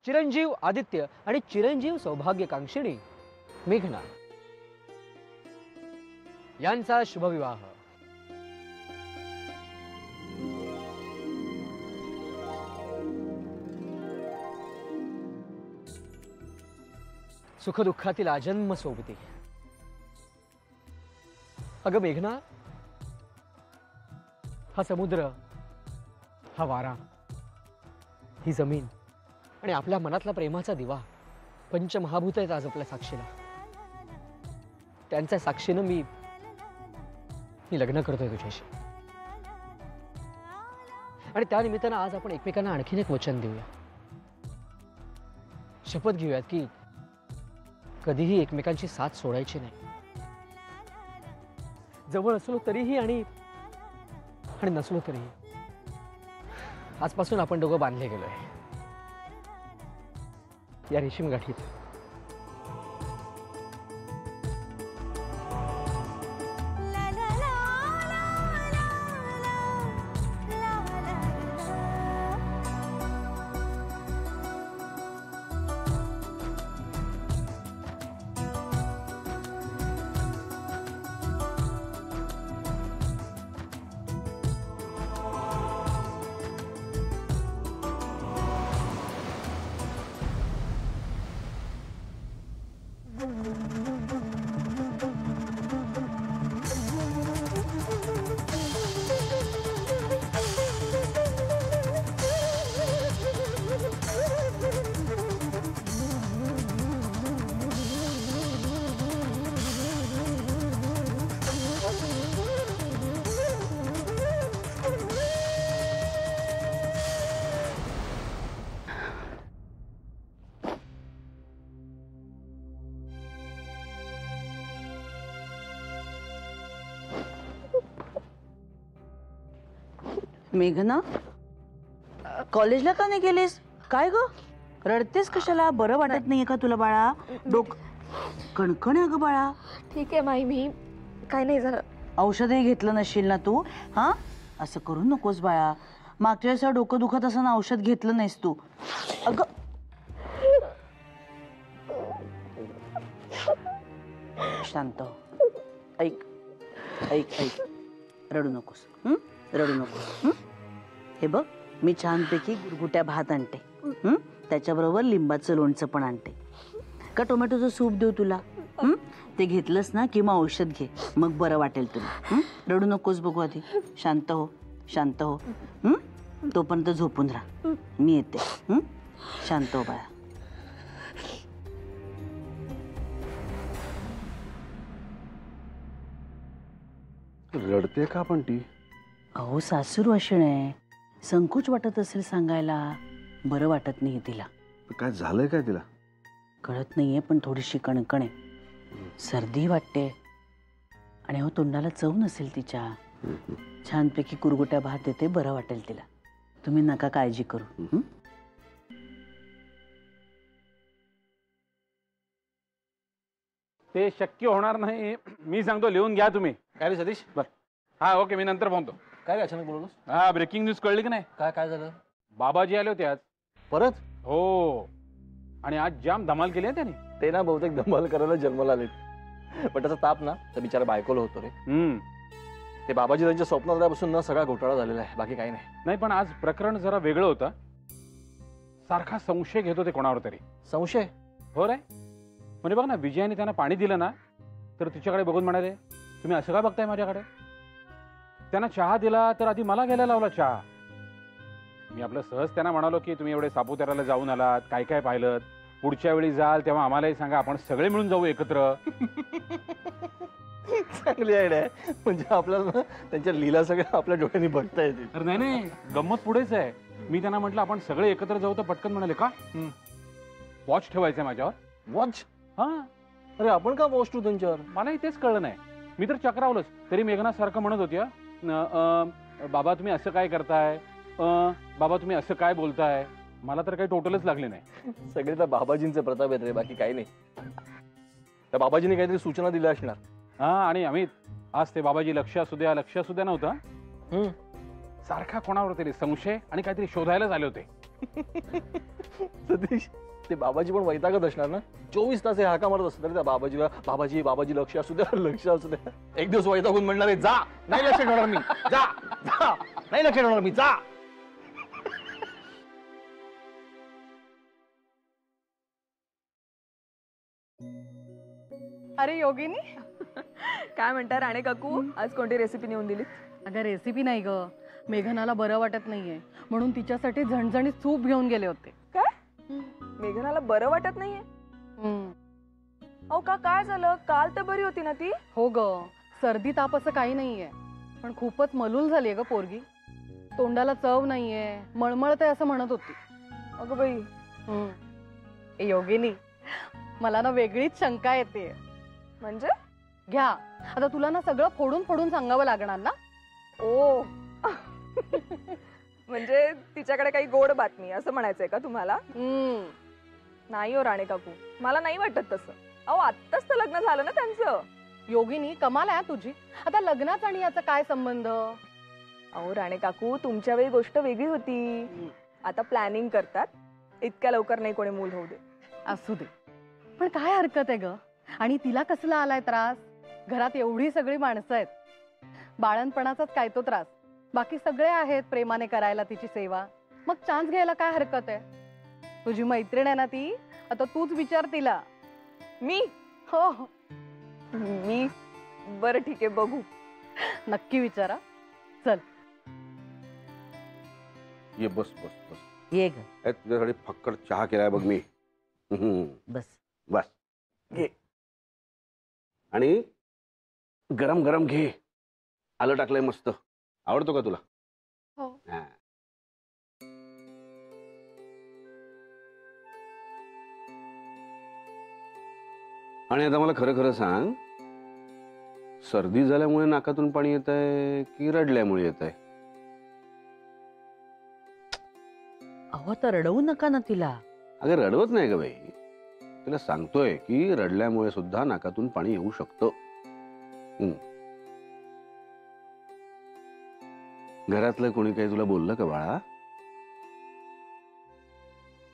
चिरंजीव आदित्य आणि चिरंजीव सौभाग्यकांक्षिणी मेघना यांचा शुभविवाह सुखदुःखातील आजन्म सोबती। अगं मेघना, हा समुद्र, हा वारा, ही जमीन आणि आपल्या मनातला प्रेमाचा दिवा पंचमहाभूत आहेत आज आपल्या साक्षीला। त्यांच्या साक्षीनं मी लग्न करतोय तुझ्याशी आणि त्या निमित्तानं आज आपण एकमेकांना आणखीन एक वचन देऊया, शपथ घेऊयात की कधीही एकमेकांची साथ सोडायची नाही, जवळ असलो तरीही आणि नसलो तरीही। आजपासून आपण दोघं बांधले गेलोय या रेशीम गाठीत। मेघना, कॉलेजला का नाही गेलीस? काय ग रडतेस कशाला? बरं वाटत नाहीये का तुला बाळा? कणकण आहे ग बाळा? ठीक आहे माई, मी काय नाही झालं। औषधही घेतलं नशील ना तू? हा, असं करू नकोस बाळा। मागच्या वेळेस डोकं दुखत असताना औषध घेतलं नाहीस तू। अगं शांत हो, ऐक ऐक ऐक, रडू नकोस, रडू नकोस। हे बघ, मी छानपैकी गुरगुट्या भात आणते, त्याच्याबरोबर लिंबाचं लोणचं पण आणते। का टोमॅटोचं सूप देऊ तुला? ते घेतलंस ना की मग औषध घे, मग बरं वाटेल तुला। रडू नकोस, बघू आधी, शांत हो, शांत हो। तोपर्यंत झोपून राहा, मी येते। शांत हो बाळा। रडते का पण ती? अहो सासूर वाशिण आहे, संकोच वाटत असेल सांगायला, बरं वाटत नाही तिला। काय झालंय काय तिला? कळत नाहीये, पण थोडीशी कणकण आहे, सर्दी वाटते आणि हो तोंडाला चव नसेल तिच्या। छानपैकी कुरगुट्या भात देते, बरं वाटेल तिला, तुम्ही नका काळजी करू। ते शक्य होणार नाही, मी सांगतो, लिहून घ्या तुम्ही। काय रे सतीश? बर, हा ओके, मी नंतर फोनतो। काय अचानक बोललोस? हा, ब्रेकिंग न्यूज कळली की नाही? काय झालं? बाबाजी आले होते आज परत? हो, आणि आज जाम धमाल केली आहे त्यांनी। ते ना बहुतेक धमाल करायला जन्माला आलेत, पण त्याचा ताप ना त्या बिचारा बायकोला होतो रे। ते बाबाजी त्यांच्या स्वप्नात आल्यापासून ना सगळा घोटाळा झालेला आहे, बाकी काही नाही। नाही, पण आज प्रकरण जरा वेगळं होतं, सारखा संशय घेत होते कोणावर तरी। संशय? हो रे, म्हणजे बघ ना, विजयाने त्यांना पाणी दिलं ना, तर तिच्याकडे बघून म्हणाले, तुम्ही असं का बघताय माझ्याकडे? त्यांना चहा दिला तर आधी मला घ्यायला लावला चहा। मी आपलं सहज त्यांना म्हणालो की तुम्ही एवढे सापुताऱ्याला जाऊन आलात, काय काय पाहिलं, पुढच्या वेळी जाल तेव्हा आम्हालाही सांगा, आपण सगळे मिळून जाऊ एकत्र। चांगली आयडिया आहे, म्हणजे आपल्याला त्यांच्या लीला सगळ्या आपल्या डोळ्यांनी बघता येतील। तर नाही नाही, गंमत पुढेच आहे। मी त्यांना म्हटलं आपण सगळे एकत्र जाऊ, तर पटकन म्हणाले का वॉच ठेवायचंय माझ्यावर? वॉच? हा, अरे आपण का वॉच ठेवू त्यांच्यावर? मलाही तेच कळलं नाही, मी तर चक्रावलंच। तरी मेघना सारखं म्हणत होती, बाबा तुम्ही असं काय करताय, बाबा तुम्ही असं काय बोलताय, मला तर काही टोटलच लागले नाही। सगळे तर बाबाजींचे प्रताप आहेत रे, बाकी काही नाही। त्या बाबाजींनी काहीतरी सूचना दिल्या असणार। हा, आणि अमित, आज ते बाबाजी लक्ष असू द्या नव्हतं, सारखा कोणावर तरी संशय आणि काहीतरी शोधायलाच आले होते। सतीश, ते बाबाजी पण वैतागत असणार ना. 24 तास हे हाका मारत असतात त्या बाबाजीला. बाबाजी बाबाजी लक्ष असू द्या, लक्ष असू द्या. एक दिवस वैतागून म्हणणार आहे, जा नाही लक्ष ठेवणार मी, जा जा नाही लक्ष ठेवणार मी, जा. अरे योगिनी, काय म्हणता राणे काकू, आज कोणती रेसिपी नेऊन दिली? अगं रेसिपी नाही ग, मेघनाला बरं वाटत नाहीये म्हणून तिच्यासाठी झणझणीत सूप घेऊन गेले होते. काय मेघनाला बरं वाटत नाहीये? अहो का, काय झालं? काल तर बरी होती ना ती. हो ग, सर्दी ताप असं काही नाहीये, पण खूपच मलूल झालीये ग पोरगी. तोंडाला चव नाहीये, मळमळते असं म्हणत होती. अगं बाई. ए योगिनी, मला ना वेगळीच शंका येते. म्हणजे? घ्या आता, तुला ना सगळं फोडून फोडून सांगावं लागणार ना. ओ म्हणजे तिच्याकडे काही गोड बातमी असं म्हणायचंय का तुम्हाला? नाही हो राणे काकू, मला नाही वाटत तसं. अहो आत्ताच तर लग्न झालं ना त्यांचं. योगिनी, कमाल आहे तुझी. आता लग्नाचा आणि याचा काय संबंध? अहो राणे काकू, तुमच्या वेळी गोष्ट वेगळी होती. आता प्लॅनिंग करतात, इतक्या लवकर नाही कोणी मूल होऊ दे. असू दे, पण काय हरकत आहे ग? आणि तिला कसला आलाय त्रास? घरात एवढी सगळी माणसं आहेत, बाळणपणाचाच काय तो त्रास. बाकी सगळे आहेत प्रेमाने करायला तिची सेवा. मग चान्स घ्यायला काय हरकत आहे? तुझी मैत्रीण आहे ना ती, आता तूच विचार तिला. मी? हो मी? बरं ठीक आहे, बघू. नक्की विचारा. चल ये बस बस बस. ये ग, काय तुझ्यासाठी फक्कड चहा केलाय बघ मी. बस. बस घे. आणि गरम गरम घे. आलं टाकलंय मस्त. आवडतो का तुला? हो. हा. आणि आता मला खरं खरं सांग, सर्दी झाल्यामुळे नाकातून पाणी येत आहे की रडल्यामुळे येत आहे? अहो तर रडवू नका ना तिला. अगं रडवत नाही ग बाई, तिला सांगतोय की रडल्यामुळे सुद्धा नाकातून पाणी येऊ शकतं. घरातलं कोणी काही तुला बोललं का बाळा?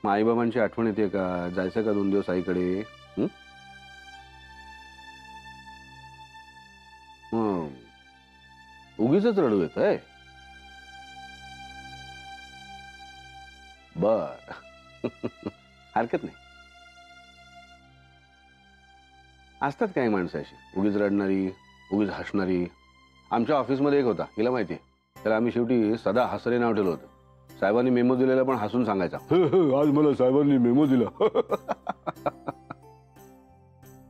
आईबाबांची आठवण येते का? जायचं का 2 दिवस आईकडे? उगीच रडू येत आहे? बर हरकत नाही. असतात काही माणसं अशी उगीच रडणारी, उगीच हसणारी. आमच्या ऑफिसमध्ये एक होता, हिला माहितीये, त्याला आम्ही शेवटी सदा हसरे नाव ठेवलं होतं. साहेबांनी मेमो दिलेला पण हसून सांगायचा, आज मला साहेबांनी मेमो दिला.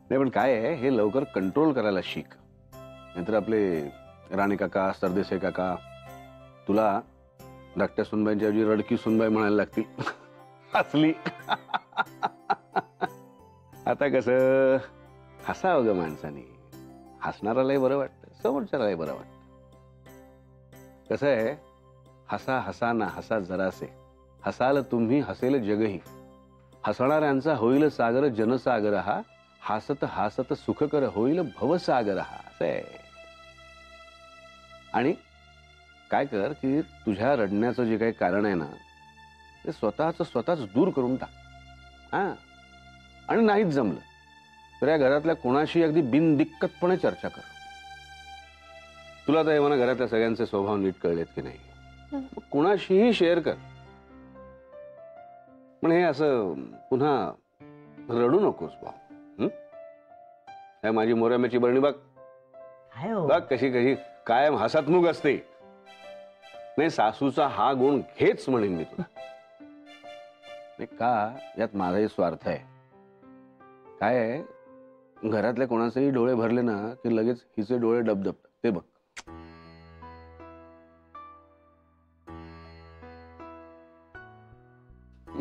नाही पण काय आहे, हे लवकर कंट्रोल करायला शिक, नाहीतर आपले राणे काका, सरदेसाई काका तुला धाकट्या सुनबाईंच्या ऐवजी रडकी सुनबाई म्हणायला लागतील. हसली. आता कसं हसावं ग माणसाने. हसणारालाही बरं वाटतं, समोरच्यालाही बरं वाटतं. कसं आहे, हसा हसा ना हसा जरासे, हसाल तुम्ही हसेल जगही, हसणाऱ्यांचा होईल सागर जनसागर हा, हसत हसत सुखकर होईल भवसागर हा. असं आहे. आणि काय कर की तुझ्या रडण्याचं जे काही कारण आहे ना, ते स्वतःच दूर करून टाक. हा, आणि नाहीच जमलं तर या घरातल्या कोणाशी अगदी बिनदिक्कतपणे चर्चा कर. तुला तर मला घरातल्या सगळ्यांचे स्वभाव नीट कळलेत की नाही, कोणाशीही शेअर कर. पण हे असं पुन्हा रडू नकोस भाऊ. माझी मोऱ्याची बरणी बघ, बघ कशी कशी कायम हसतमुख असते. नाही, सासूचा हा गुण घेच म्हणेन मी तुला. का यात माझाही स्वार्थ आहे. काय आहे, घरातल्या कोणाचेही डोळे भरले ना की लगेच हिचे डोळे डबडबतात. ते बघ.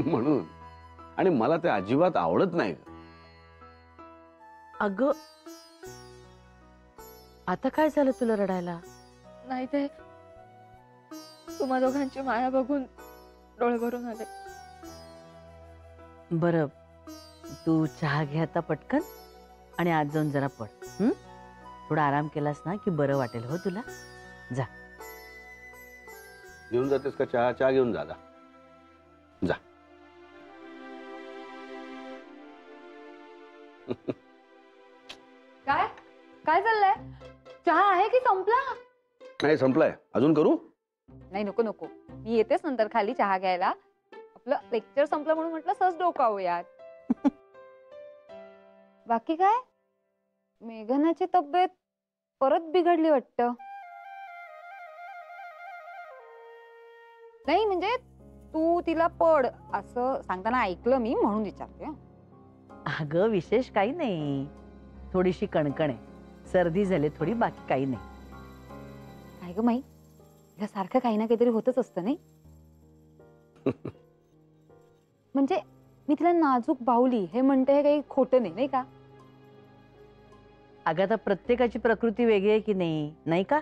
म्हणून, आणि मला ते अजिबात आवडत नाही. अगं आता काय झालं तुला रडायला? नाही ते तुम्हा दोघांची माया बघून डोळे भरून आले. बरं, तू चहा घे आता पटकन आणि आज जाऊन जरा पड. थोडा आराम केलास ना की बरं वाटेल हो तुला. जा. घेऊन जातेस का चहा? चहा घेऊन जा. जा. काय काय चाललंय? चहा आहे की संपला? नाही संपलाय, अजून करू? नाही नको नको, मी येतेच नंतर खाली चहा घ्यायला. आपलं लेक्चर संपलं म्हणून म्हटलं सहज डोकावूयात. बाकी काय? मेघनाची तब्येत परत बिघडली वाटतं. नाही म्हणजे तू तिला पड असं सांगताना ऐकलं मी, म्हणून विचारते. अगं विशेष काही नाही, थोडीशी कणकण आहे, सर्दी झाली थोडी, बाकी काही नाही. काय ग माई, तिला सारखं काही ना काहीतरी होतच असतं नाही? म्हणजे मी तिला नाजूक बाहुली हे म्हणते, हे काही खोटं नाही, नाही का? अगं आता प्रत्येकाची प्रकृती वेगळी आहे की नाही, नाही का?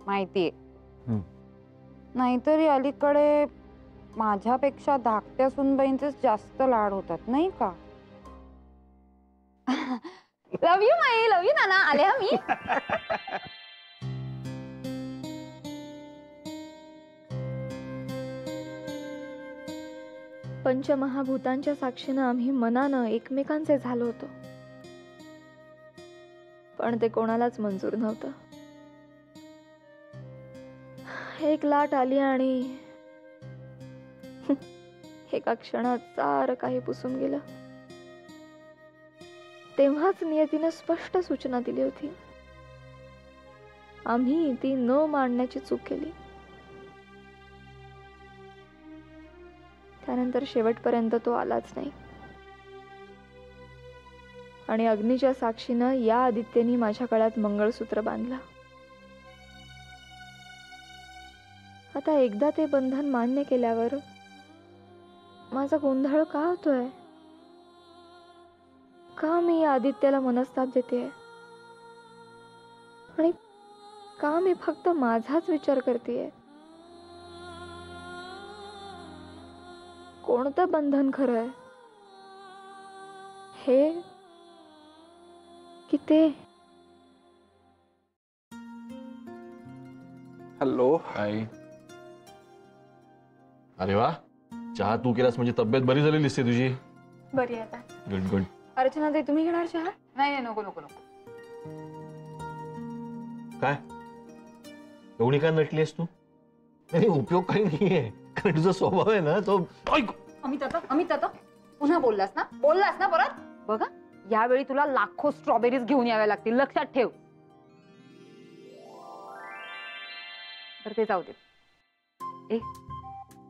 माहितीये. हम्म. नाहीतरी अलीकडे माझ्यापेक्षा धाकट्या सुनबाईंचेच जास्त लाड होतात, नाही का? लव यू माई, लव यू नाना. आले हा मी. पंचमहाभूतांच्या साक्षीनं आम्ही मनानं एकमेकांचे झालो होतो, पण ते कोणालाच मंजूर नव्हतं. एक लाट आली आणि एका क्षणात सारं काही पुसून गेलं. तेव्हाच नियतीनं स्पष्ट सूचना दिली होती. आम्ही ती न मांडण्याची चूक केली. त्यानंतर शेवटपर्यंत तो आलाच नाही. आणि अग्नीच्या साक्षीनं या आदित्यनी माझ्या गळ्यात मंगळसूत्र बांधलं. आता एकदा ते बंधन मान्य केल्यावर माझा गोंधळ का होतोय? का मी या आदित्याला मनस्ताप देते? आणि का मी फक्त माझाच विचार करतेय? कोणतं बंधन खरं आहे, हे की ते? हॅलो. आई. अरे वा, चहा तू केलास म्हणजे तब्येत बरी झाली दिसते तुझी. बरी आता. Good good. अर्चना ताई, तुम्ही घेणार चहा? नाही नको नको नको. काय एवढी काय नटलीस तू? नाही उपयोग काही नाहीये, कारण तुझा स्वभाव आहे ना तो. अमित आता पुन्हा बोललास ना परत? बघा, यावेळी तुला लाखो स्ट्रॉबेरीज घेऊन याव्या लागतील, लक्षात ठेव. तर ते जाऊ दे.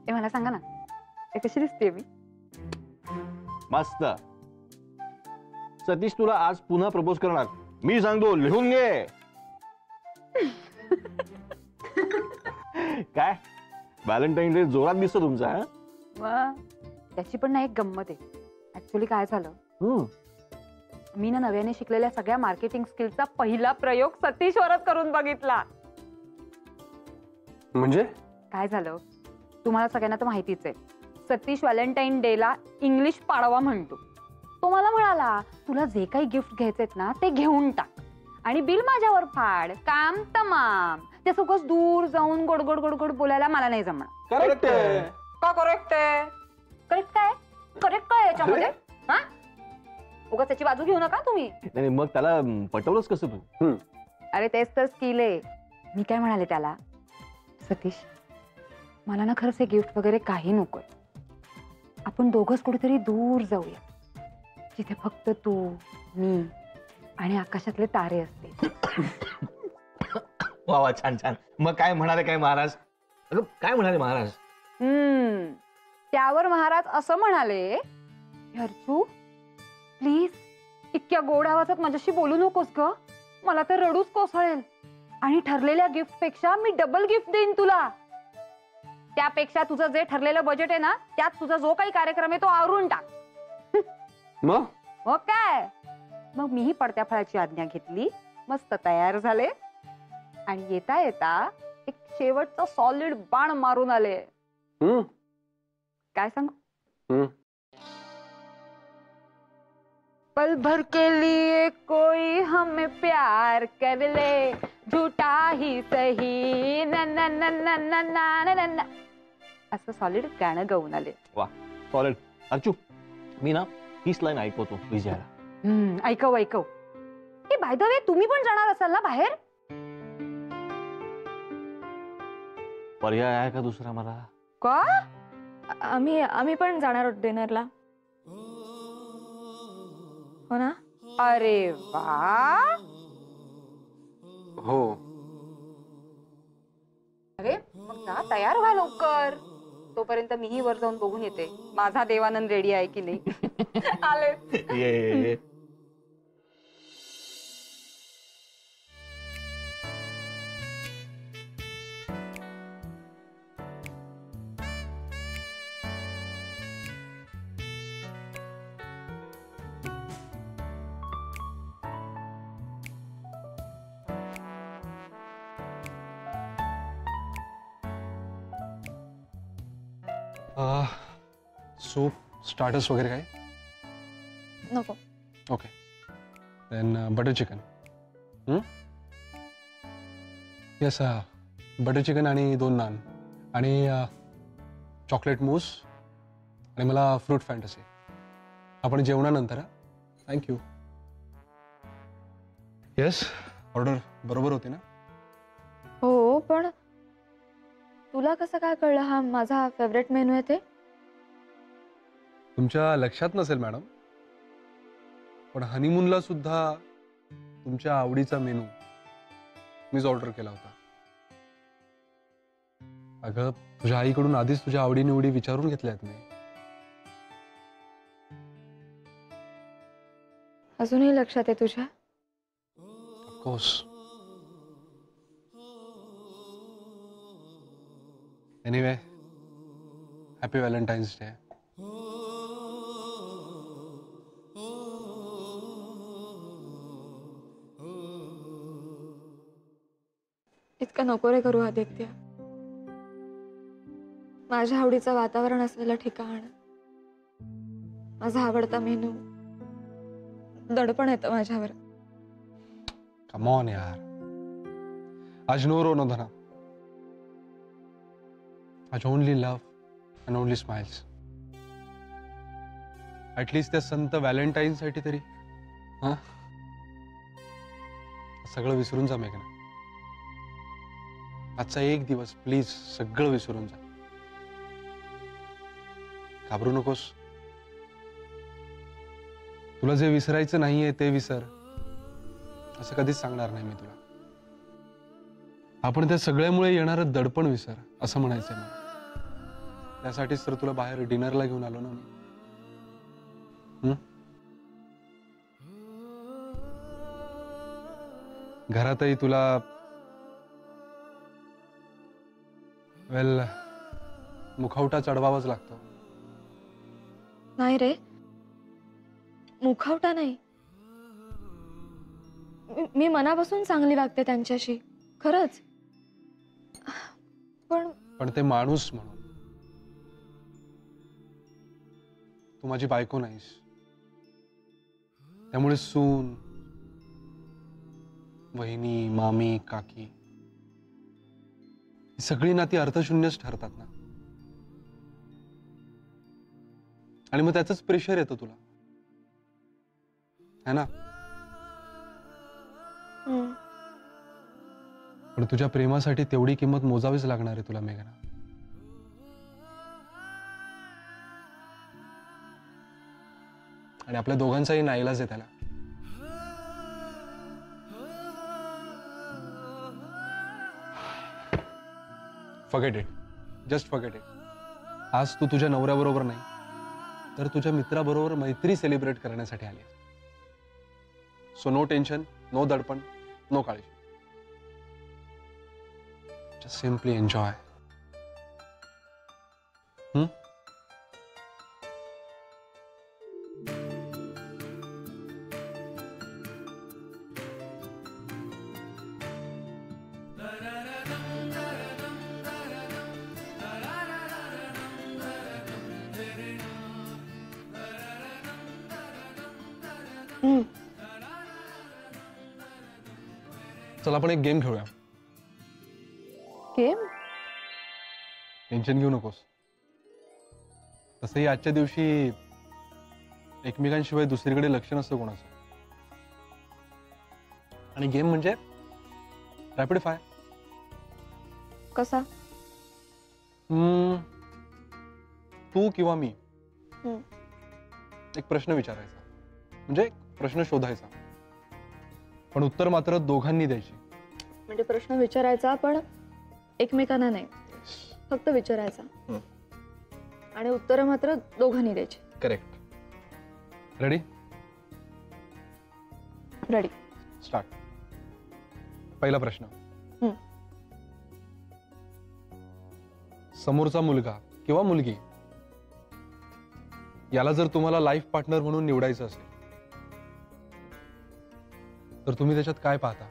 ए मला सांगा ना, कशी दिसते मी? मस्त. सतीश तुला आज पुन्हा प्रपोज करणार, मी सांगतो, लिहून घे. काय व्हॅलेंटाईन डे जोरात दिसतो तुमचा. त्याची पण ना एक गंमत आहे. ऍक्च्युली काय झालं, मी ना नव्याने शिकलेल्या सगळ्या मार्केटिंग स्किलचा पहिला प्रयोग सतीशवरच करून बघितला. म्हणजे काय झालं, तुम्हाला सगळ्यांना तर माहितीच आहे, सतीश व्हॅलेंटाईन डे ला इंग्लिश पाडवा म्हणतो. तो मला म्हणाला, तुला जे काही गिफ्ट घ्यायचेत ना ते घेऊन टाक आणि बिल माझ्यावर फाड, काम तमाम. ते सगळं दूर जाऊन गोडगोड गोडगोड बोलायला मला नाही जमणार. करेक्ट आहे. का करेक्ट आहे? करेक्ट काय? करेक्ट काय याच्यामध्ये? हा, उगाच त्याची बाजू घेऊ नका तुम्ही. नाही मग त्याला पटवलंच कसं तू? अरे तेच तर स्किल आहे. मी काय म्हणाले त्याला, सतीश मला ना खरंच हे गिफ्ट वगैरे काही नकोय. आपण दोघंच कुठेतरी दूर जाऊया, जिथे फक्त तू, मी आणि आकाशातले तारे असते. वा वा, छान छान. मग काय म्हणाले काय महाराज? अगं काय म्हणाले महाराज? त्यावर महाराज असं म्हणाले, हर्षू प्लीज इतक्या गोड आवाजात माझ्याशी बोलू नकोस ग, मला तर रडूच कोसळेल. आणि ठरलेल्या गिफ्ट पेक्षा मी डबल गिफ्ट देईन तुला. त्यापेक्षा तुझं जे ठरलेलं बजेट आहे ना, त्यात तुझा जो काही कार्यक्रम आहे तो आवरून टाक. मग काय, मग मीही पडत्या फळाची आज्ञा घेतली, मस्त तयार झाले आणि येता येता एक शेवटचा सॉलिड बाण मारून आले. काय सांगू? पल भर के लिए कोई हमें प्यार कर ले, झूठा ही सही, ना ना ना ना ना ना ना ना, असं सॉलिड गाणं गाऊन आले. वा सॉलिड. अर्चू, मी ना तीच लाईन ऐकवतो विजयाला. ऐकव ऐकव. ए बाय द वे, तुम्ही पण जाणार असाल ना बाहेर? पर्याय आहे का दुसरा मला? का? आम्ही पण जाणार आहोत डिनरला. हो ना? अरे वा. हो. अरे मग जा, तयार व्हा लवकर. तोपर्यंत मीही वर जाऊन बघून येते माझा देवानंद रेडी आहे की नाही. आले. ये. सूप, स्टार्टर्स वगैरे काय? नको. Okay. Then butter chicken. Yes, butter chicken आणि 2 नान आणि चॉकलेट मूस आणि मला फ्रूट फॅन्टसी. आपण जेवणानंतर. थँक्यू. येस, ऑर्डर बरोबर होती ना? हो, पण तुला कसं काय कळलं हा माझा फेवरेट मेनू आहे ते? तुमच्या लक्षात नसेल मॅडम, पण हनीमूनला सुद्धा तुमच्या आवडीचा मेनू मीच ऑर्डर केला होता. अगं, तुझ्या आईकडून आधीच तुझ्या आवडीनिवडी विचारून घेतल्यात मी. अजूनही लक्षात आहे तुझ्या? Of course. Anyway, happy Valentine's day. इतकं नको रे करू आदित्य. माझ्या आवडीचं वातावरण असलेलं ठिकाण, माझा आवडता मेनू, दडपण येतं माझ्यावर. कम ऑन यार. आज नो रो नो धना. आज only love and only smiles. At least त्या संत व्हॅलेंटाईन साठी तरी हा सगळं विसरून जा मेघना. आजचा एक दिवस प्लीज सगळं विसरून जा. घाबरू नकोस. तुला जे विसरायचं नाहीये ते विसर असं कधीच सांगणार नाही मी तुला. आपण त्या सगळ्यामुळे येणारं दडपण विसर असं म्हणायचंय मला. त्यासाठीच तर तुला बाहेर डिनरला घेऊन आलो ना मी. घरातही तुला वेल मुखवटा चढवावाच लागतो. नाही रे, मुखवटा नाही. मी मनापासून चांगली वागते त्यांच्याशी, खरंच. पण ते माणूस म्हणून. तू माझी बायको नाहीस. त्यामुळे सून, वहिनी, मामी, काकी ही सगळी नाती अर्थशून्यच ठरतात ना. आणि मग त्याचंच प्रेशर येतं तुला, है ना? पण तुझ्या प्रेमासाठी तेवढी किंमत मोजावीच लागणार आहे तुला मेघना. आणि आपल्या दोघांचाही नाईलाज आहे त्याला. Forget it. Just forget it. आज तू तुझ्या नवऱ्याबरोबर नाही तर तुझ्या मित्राबरोबर मैत्री सेलिब्रेट करण्यासाठी आली. सो नो टेन्शन, नो दडपण, नो काळजी. Just simply enjoy. चल आपण एक गेम खेळूया. गेम? टेन्शन घेऊ नकोस. तसंही आजच्या दिवशी एकमेकांशिवाय दुसरीकडे लक्ष नसतं कोणाचं. आणि गेम म्हणजे रॅपिड फायर. कसा? तू किंवा मी हम्म. एक प्रश्न विचारायचा, म्हणजे प्रश्न शोधायचा, पण उत्तर मात्र दोघांनी द्यायची. म्हणजे प्रश्न विचारायचा पण एकमेकांना नाही, फक्त विचारायचा आणि उत्तर मात्र दोघांनी द्यायची. करेक्ट. रेडी? रेडी. स्टार्ट. पहिला प्रश्न. समोरचा मुलगा किंवा मुलगी याला जर तुम्हाला लाईफ पार्टनर म्हणून निवडायचं असेल तर तुम्ही त्याच्यात काय पाहता?